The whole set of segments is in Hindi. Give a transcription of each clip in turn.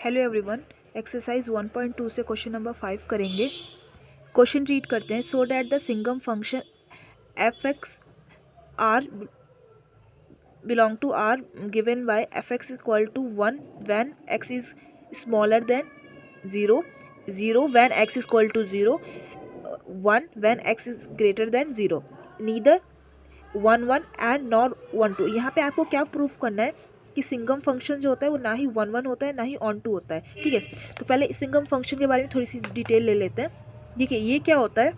हेलो एवरीवन, एक्सरसाइज 1.2 से क्वेश्चन नंबर 5 करेंगे। क्वेश्चन रीड करते हैं। So that the signum function f x R belong to R given by f x equal to 1 when x is smaller than 0, 0 when x is equal to 0, 1 when x is greater than 0, neither 1 1 and nor 1 2। यहाँ पे आपको क्या प्रूफ करना है कि सिंगम फंक्शन जो होता है वो ना ही 1 1 होता है ना ही ऑन 2 होता है। ठीक है, तो पहले इस सिंगम फंक्शन के बारे में थोड़ी सी डिटेल ले लेते हैं। देखिए ये क्या होता है,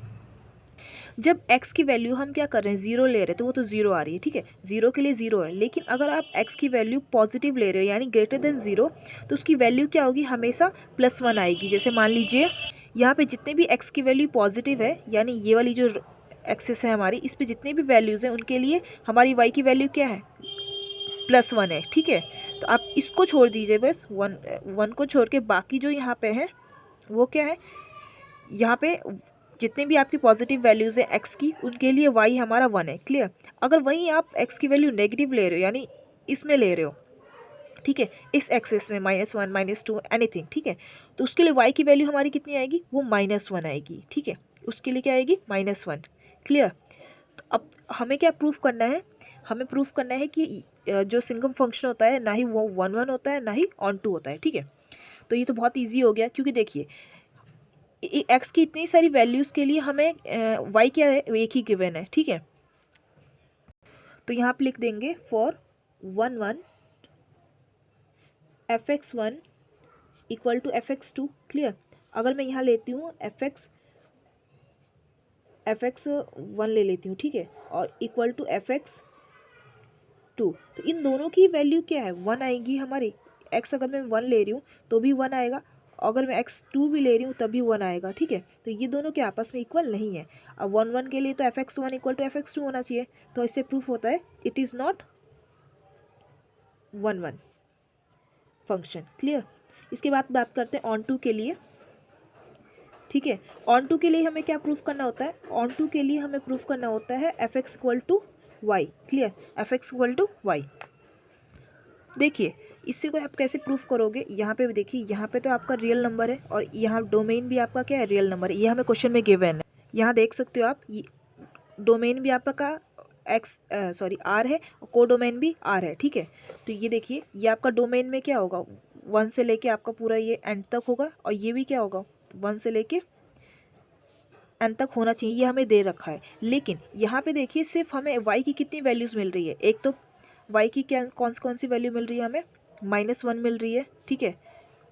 जब x की वैल्यू हम क्या कर रहे हैं 0 ले रहे हैं तो वो तो 0 आ रही है। ठीक है, 0 के लिए 0 है, लेकिन अगर आप x की वैल्यू पॉजिटिव ले रहे हो यानी ग्रेटर देन 0 तो उसकी वैल्यू क्या होगी, हमेशा +1 आएगी। जैसे मान लीजिए यहाँ पे जितने भी x की वैल्यू पॉजिटिव है यानी ये वाली जो एक्सिस है हमारी, इस पे जितने भी वैल्यूज़ हैं उनके लिए हमारी y की वैल्यू क्या है, +1 है। ठीक है, तो आप इसको छोड़ दीजिए, बस 1 को छोड़ के बाकी जो यहाँ पे है वो क्या है, यहाँ पे जितने भी आपकी पॉजिटिव वैल्यूज़ हैं x की उनके लिए y हमारा 1 है। क्लियर। अगर वहीं आप x की वैल्यू नेगेटिव ले रहे हो यानी इसमें ले रहे हो, ठीक है, इस एक्सेस में -1 -2 एनीथिंग, ठीक है, तो उसके लिए y की वैल्यू हमारी कितनी आएगी, वो -1 आएगी। ठीक है, उसके लिए क्या आएगी, -1। क्लियर। तो अब हमें क्या प्रूफ करना है, हमें प्रूफ करना है कि जो सिंगम फंक्शन होता है ना ही वो 1 1 होता है ना ही ऑन 2 होता है। ठीक है, तो ये तो बहुत ईजी हो गया, क्योंकि देखिए एक्स की इतनी सारी वैल्यूज़ के लिए हमें वाई क्या है, एक ही गिवन है। ठीक है, तो यहाँ पे लिख देंगे for 1 1 fx1 equal to fx2। Clear. अगर मैं यहाँ लेती हूँ fx1 ले लेती हूँ, ठीक है, और इक्वल टू fx2, तो इन दोनों की वैल्यू क्या है, 1 आएगी हमारी। x अगर मैं 1 ले रही हूँ तो भी 1 आएगा, अगर मैं x2 भी ले रही हूँ तभी 1 आएगा। ठीक है, तो ये दोनों के आपस में इक्वल नहीं है। अब 1 1 के लिए तो fx1 इक्वल टू fx2 होना चाहिए, तो इससे प्रूफ होता है it is not 1 1 function. Clear. इसके बाद बात करते हैं ऑन टू के लिए। ठीक है, ऑन टू के लिए हमें क्या प्रूफ करना होता है, ऑन टू के लिए हमें प्रूफ करना होता है f x equal to y. Clear, f x equal to y. देखिए इससे को आप कैसे प्रूफ करोगे, यहाँ पे भी देखिए, यहाँ पे तो आपका रियल नंबर है और यहाँ डोमेन भी आपका क्या है, रियल नंबर है। ये हमें क्वेश्चन में गिवन है, यहाँ देख सकते हो आप, डोमेन भी आपका आर है और कोडोमेन भी आर है। ठीक है, तो ये देखिए ये आपका डोमेन में क्या होगा, 1 से लेके आपका पूरा ये एंड तक होगा, और ये भी क्या होगा 1 से लेके एन तक होना चाहिए, ये हमें दे रखा है। लेकिन यहाँ पे देखिए सिर्फ हमें y की कितनी वैल्यूज़ मिल रही है, एक तो y की क्या कौन सी वैल्यू मिल रही है, हमें -1 मिल रही है, ठीक है,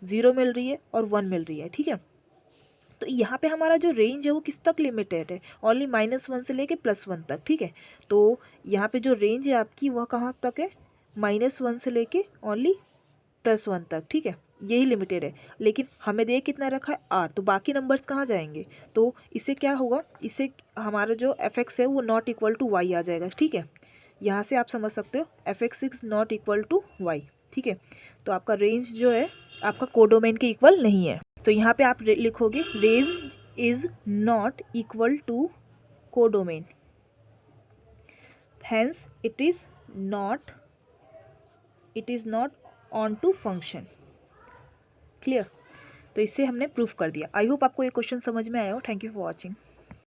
0 मिल रही है और 1 मिल रही है। ठीक है, तो यहाँ पे हमारा जो रेंज है वो किस तक लिमिटेड है, ओनली -1 से लेके +1 तक। ठीक है, तो यहाँ पे जो रेंज है आपकी वह कहाँ तक है, -1 से लेके ओनली +1 तक। ठीक है, यही लिमिटेड है, लेकिन हमें दे कितना रखा है, आर, तो बाकी नंबर्स कहाँ जाएंगे, तो इससे क्या होगा, इससे हमारा जो एफ एक्स है वो नॉट इक्वल टू वाई आ जाएगा। ठीक है, यहाँ से आप समझ सकते हो f x is not equal to y. ठीक है, तो आपका रेंज जो है आपका कोडोमेन के इक्वल नहीं है, तो यहाँ पे आप लिखोगे range is not equal to codomain, hence it is not onto function. Clear, तो इससे हमने प्रूफ कर दिया। आई होप आपको ये क्वेश्चन समझ में आया हो। Thank you for watching.